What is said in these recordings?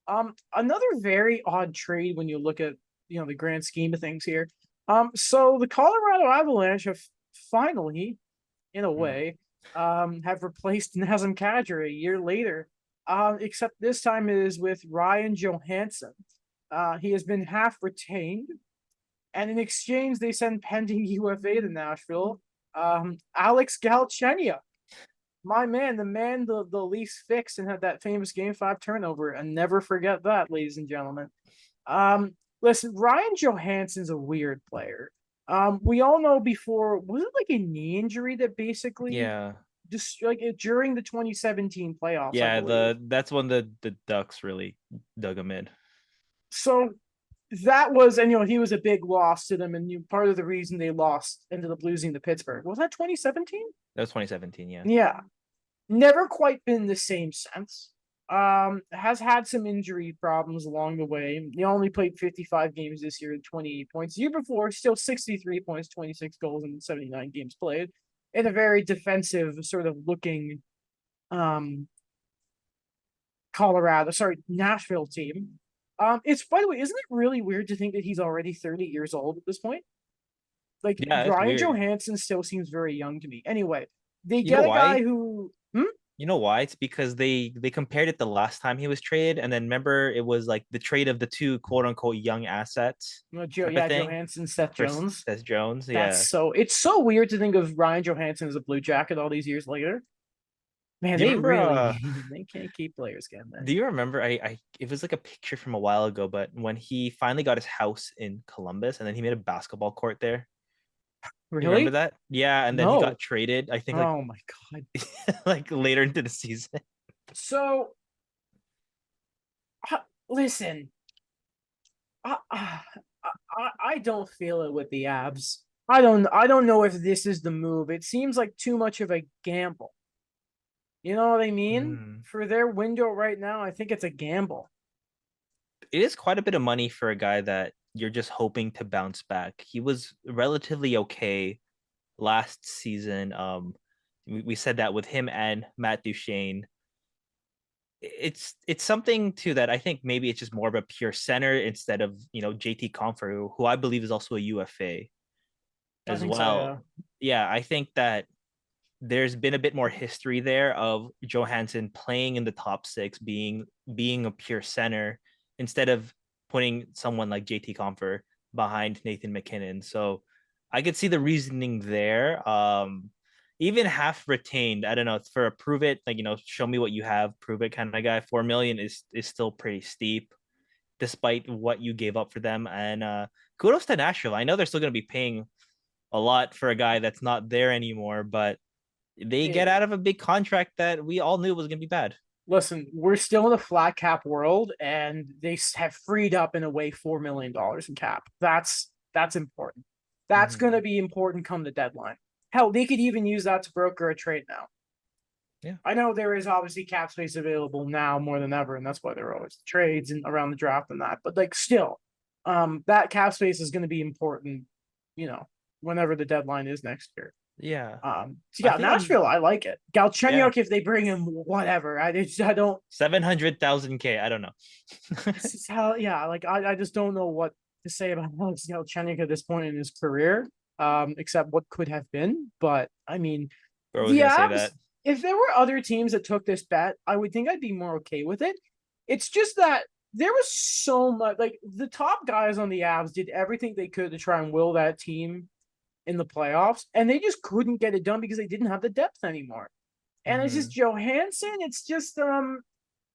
Another very odd trade when you look at the grand scheme of things here. So the Colorado Avalanche have finally, in a Mm. way, have replaced Nazem Kadri a year later. Except this time it is with Ryan Johansson. He has been half retained, and in exchange they send pending UFA to Nashville. Alex Galchenyuk, my man, the Leafs fixed and had that famous Game 5 turnover, and never forget that, ladies and gentlemen. Listen, Ryan Johansson's a weird player. We all know before, was it like a knee injury that basically Yeah. just like during the 2017 playoffs, I Yeah, believe. that's when the Ducks really dug him in. So that was, and he was a big loss to them, and part of the reason they lost ended up losing to Pittsburgh. Was that 2017? That was 2017, yeah. Yeah, never quite been the same since. Has had some injury problems along the way. He only played 55 games this year and 28 points. The year before, still 63 points, 26 goals, and 79 games played in a very defensive sort of looking um Nashville team. It's, by the way, isn't it really weird to think that he's already 30 years old at this point? Like Yeah, that's Ryan weird. Johansson still seems very young to me. Anyway, they You know get a guy why? who You know why? It's because they compared it the last time he was traded, and then remember it was like the trade of the two quote unquote young assets type of thing Johansson, Seth for Jones. Seth Jones. That's Yeah. so it's so weird to think of Ryan Johansson as a Blue Jacket all these years later. Man, Do you they remember really they can't keep players, can they? do you remember I it was like a picture from a while ago, but when he finally got his house in Columbus and then he made a basketball court there. You remember Really? that? Yeah, and then he got No. traded, I think like Oh my god. like later into the season. So listen, I don't feel it with the abs. I don't know if this is the move. It seems like too much of a gamble. You know what I mean? Mm. For their window right now, I think it's a gamble. It is quite a bit of money for a guy that you're just hoping to bounce back. He was relatively okay last season. We said that with him and Matt Duchene. It's something too that I think maybe it's just more of a pure center instead of JT Compher, who I believe is also a UFA I as think so, yeah. well. Yeah, I think that there's been a bit more history there of Johansson playing in the top six, being a pure center instead of putting someone like JT Compher behind Nathan McKinnon. So I could see the reasoning there. Even half retained, I don't know, for a prove it, like show me what you have, prove it kind of guy. 4 million is still pretty steep, despite what you gave up for them. And kudos to Nashville. I know they're still going to be paying a lot for a guy that's not there anymore, but they get Hey, out of a big contract that we all knew was going to be bad. listen, we're still in a flat cap world, and they have freed up in a way $4 million in cap. That's important. That's going to Mm-hmm. be important come the deadline. Hell, they could even use that to broker a trade now. Yeah. I know there is obviously cap space available now more than ever, and that's why there are always trades and around the draft and that. But like still, that cap space is going to be important, you know, whenever the deadline is next year. Yeah. So I yeah, think I'm, Nashville, I like it. yeah, Galchenyuk, if they bring him, whatever. I don't. 700,000 K. I don't know. This is how, yeah, like I just don't know what to say about Alex Galchenyuk at this point in his career, except what could have been. But I mean, Bro, I was the going to say that. Avs, if there were other teams that took this bet, I would think I'd be more okay with it. It's just that there was so much, like the top guys on the Avs did everything they could to try and will that team in the playoffs, and they just couldn't get it done because they didn't have the depth anymore. And it's just Mm-hmm. Johansson. It's just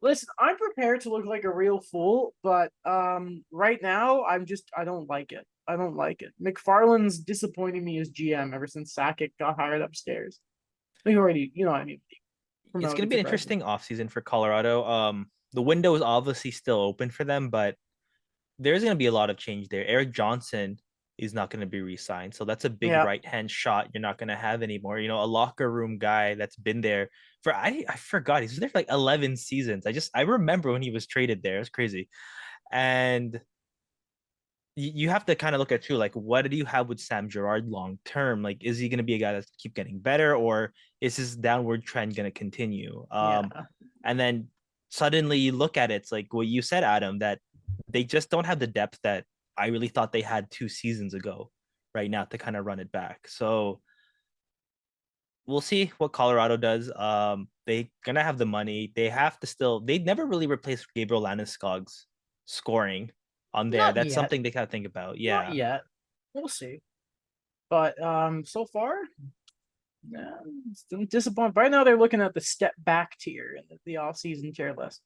listen, I'm prepared to look like a real fool, but right now I don't like it. I don't like it. McFarland's disappointing me as GM ever since Sakic got hired upstairs. He already, you know what I mean, It's going to promoted be to an president. interesting offseason for Colorado. The window is obviously still open for them, but there's going to be a lot of change there. Eric Johnson is not going to be re-signed, so that's a big Yeah. right hand shot you're not going to have anymore. A locker room guy that's been there for I forgot he's there for like 11 seasons. I remember when he was traded there. It's crazy, and you have to kind of look at too, like what do you have with Sam Gerard long term? Like, is he going to be a guy that's keep getting better, or is his downward trend going to continue? Yeah. And then suddenly you look at it, it's like what you said, Adam, that they just don't have the depth that I really thought they had 2 seasons ago right now to kind of run it back. So we'll see what Colorado does. They gonna have the money. They have to still. They never really replaced Gabriel Landeskog's scoring on there. Not That's yet. something they gotta think about. Not Yeah, yet. We'll see. But so far, yeah, still disappointed. Right now, they're looking at the step back tier in the off-season tier list.